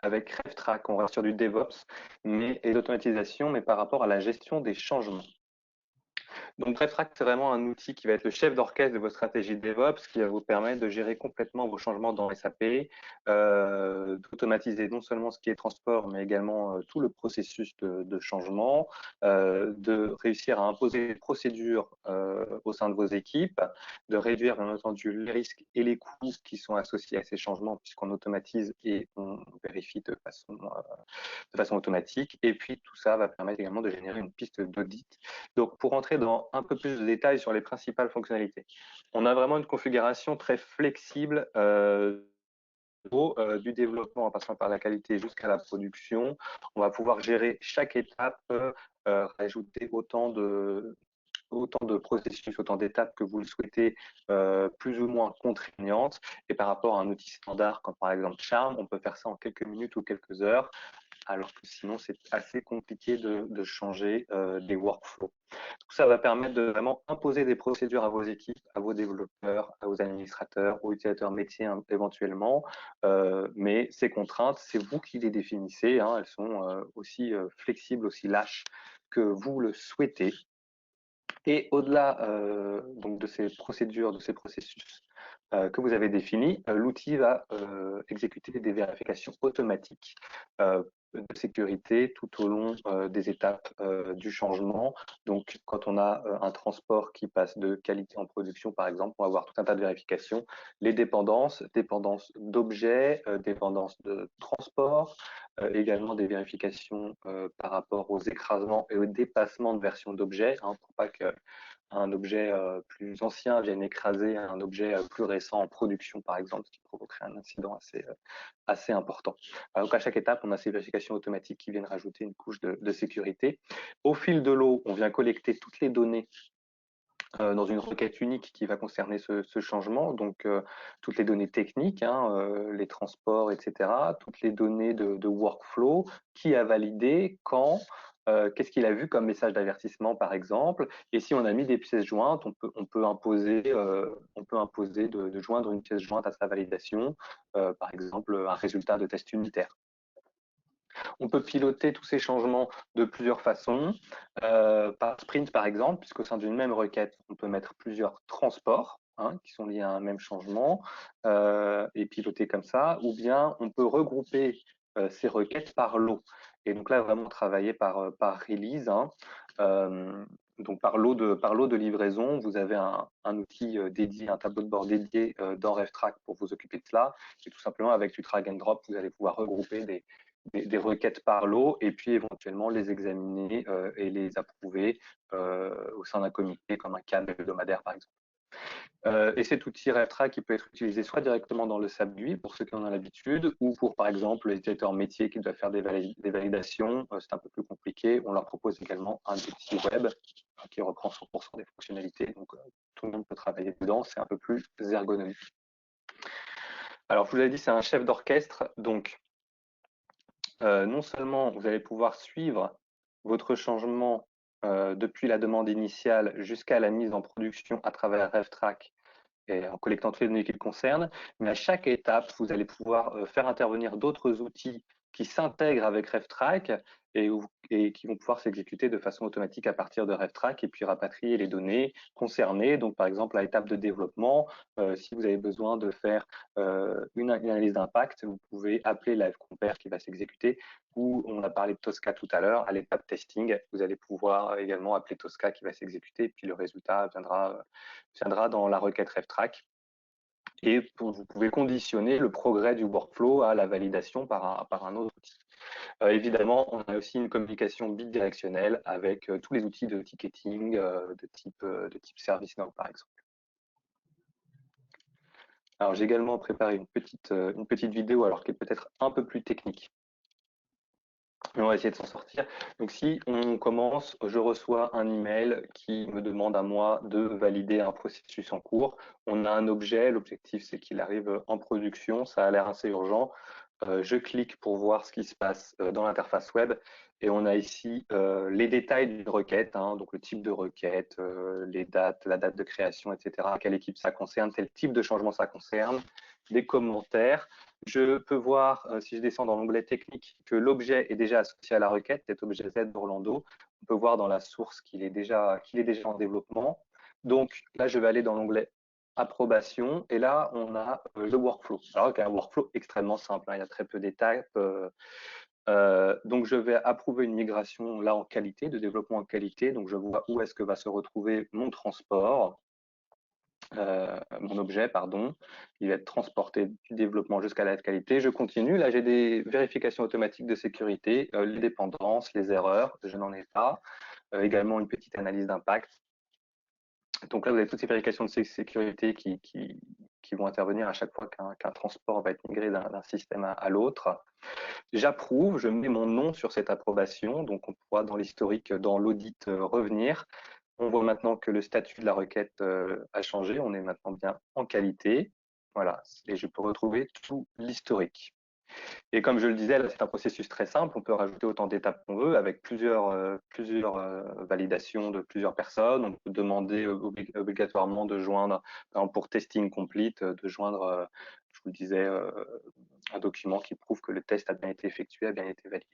avec RevTrack. On reste sur du DevOps et d'automatisation, mais par rapport à la gestion des changements. Donc RevTrack, c'est vraiment un outil qui va être le chef d'orchestre de vos stratégies DevOps, qui va vous permettre de gérer complètement vos changements dans SAP, d'automatiser non seulement ce qui est transport, mais également tout le processus de changement, de réussir à imposer des procédures au sein de vos équipes, de réduire bien entendu les risques et les coûts qui sont associés à ces changements, puisqu'on automatise et on vérifie de façon automatique. Et puis tout ça va permettre également de générer une piste d'audit. Donc pour entrer dans un peu plus de détails sur les principales fonctionnalités, on a vraiment une configuration très flexible du développement en passant par la qualité jusqu'à la production. On va pouvoir gérer chaque étape, rajouter autant de processus, autant d'étapes que vous le souhaitez, plus ou moins contraignantes. Et par rapport à un outil standard, comme par exemple Charm, on peut faire ça en quelques minutes ou quelques heures, alors que sinon, c'est assez compliqué de changer des workflows. Tout ça va permettre de vraiment imposer des procédures à vos équipes, à vos développeurs, à vos administrateurs, aux utilisateurs métiers éventuellement. Mais ces contraintes, c'est vous qui les définissez. Elles sont aussi flexibles, aussi lâches que vous le souhaitez. Et au-delà donc de ces procédures, de ces processus que vous avez définis, l'outil va exécuter des vérifications automatiques de sécurité tout au long des étapes du changement. Donc, quand on a un transport qui passe de qualité en production, par exemple, on va avoir tout un tas de vérifications. Les dépendances d'objets, dépendances de transport, également des vérifications par rapport aux écrasements et aux dépassements de versions d'objets, pour pas qu'un objet plus ancien vienne écraser un objet plus récent en production, par exemple, ce qui provoquerait un incident assez important. Donc à chaque étape, on a ces vérifications automatiques qui viennent rajouter une couche de sécurité. Au fil de l'eau, on vient collecter toutes les données dans une requête unique qui va concerner ce changement, donc toutes les données techniques, les transports, etc., toutes les données de workflow, qui a validé, quand, qu'est-ce qu'il a vu comme message d'avertissement par exemple, et si on a mis des pièces jointes, on peut imposer de joindre une pièce jointe à sa validation, par exemple un résultat de test unitaire. On peut piloter tous ces changements de plusieurs façons, par sprint par exemple, puisqu'au sein d'une même requête, on peut mettre plusieurs transports qui sont liés à un même changement et piloter comme ça, ou bien on peut regrouper ces requêtes par lot. Et donc là, vraiment travailler par release. Donc par lot de livraison, vous avez un outil dédié, un tableau de bord dédié dans RevTrack pour vous occuper de cela. Et tout simplement, avec du drag and drop, vous allez pouvoir regrouper des requêtes par lot et puis éventuellement les examiner et les approuver au sein d'un comité comme un cadre hebdomadaire par exemple. Et cet outil RevTrack qui peut être utilisé soit directement dans le SAP GUI pour ceux qui en ont l'habitude, ou pour par exemple les utilisateurs métiers qui doivent faire des validations, c'est un peu plus compliqué. On leur propose également un outil web qui reprend 100% des fonctionnalités, donc tout le monde peut travailler dedans, c'est un peu plus ergonomique. Alors je vous l'ai dit, c'est un chef d'orchestre, donc non seulement vous allez pouvoir suivre votre changement depuis la demande initiale jusqu'à la mise en production à travers RevTrack et en collectant toutes les données qui le concernent, mais à chaque étape, vous allez pouvoir faire intervenir d'autres outils qui s'intègrent avec RevTrack et qui vont pouvoir s'exécuter de façon automatique à partir de RevTrack et puis rapatrier les données concernées. Donc, par exemple, à l'étape de développement, si vous avez besoin de faire une analyse d'impact, vous pouvez appeler LiveCompare qui va s'exécuter, ou on a parlé de Tosca tout à l'heure, à l'étape testing, vous allez pouvoir également appeler Tosca qui va s'exécuter et puis le résultat viendra dans la requête RevTrack. Et vous pouvez conditionner le progrès du workflow à la validation par un autre outil. Évidemment, on a aussi une communication bidirectionnelle avec tous les outils de ticketing de type ServiceNow, par exemple. Alors, j'ai également préparé une petite vidéo, alors qui est peut-être un peu plus technique. Mais on va essayer de s'en sortir. Donc, si on commence, je reçois un email qui me demande à moi de valider un processus en cours. On a un objet, l'objectif c'est qu'il arrive en production, ça a l'air assez urgent. Je clique pour voir ce qui se passe dans l'interface web et on a ici les détails d'une requête, donc le type de requête, les dates, la date de création, etc. Quelle équipe ça concerne, quel type de changement ça concerne, des commentaires. Je peux voir, si je descends dans l'onglet technique, que l'objet est déjà associé à la requête, cet objet Z d'Orlando. On peut voir dans la source qu'il est déjà en développement. Donc là, je vais aller dans l'onglet approbation et là, on a le workflow. Alors, c'est un workflow extrêmement simple, hein, il y a très peu d'étapes. Donc, je vais approuver une migration là en qualité, de développement en qualité. Donc, je vois où est-ce que va se retrouver mon transport. Mon objet, pardon, il va être transporté du développement jusqu'à la qualité. Je continue. Là, j'ai des vérifications automatiques de sécurité, les dépendances, les erreurs, je n'en ai pas. Également une petite analyse d'impact. Donc là, vous avez toutes ces vérifications de sécurité qui vont intervenir à chaque fois qu'un transport va être migré d'un système à l'autre. J'approuve, je mets mon nom sur cette approbation. Donc on pourra dans l'historique, dans l'audit, revenir. On voit maintenant que le statut de la requête a changé. On est maintenant bien en qualité. Voilà, et je peux retrouver tout l'historique. Et comme je le disais, c'est un processus très simple. On peut rajouter autant d'étapes qu'on veut avec plusieurs validations de plusieurs personnes. On peut demander obligatoirement de joindre, par exemple pour testing complete, de joindre, je vous le disais, un document qui prouve que le test a bien été effectué, a bien été validé.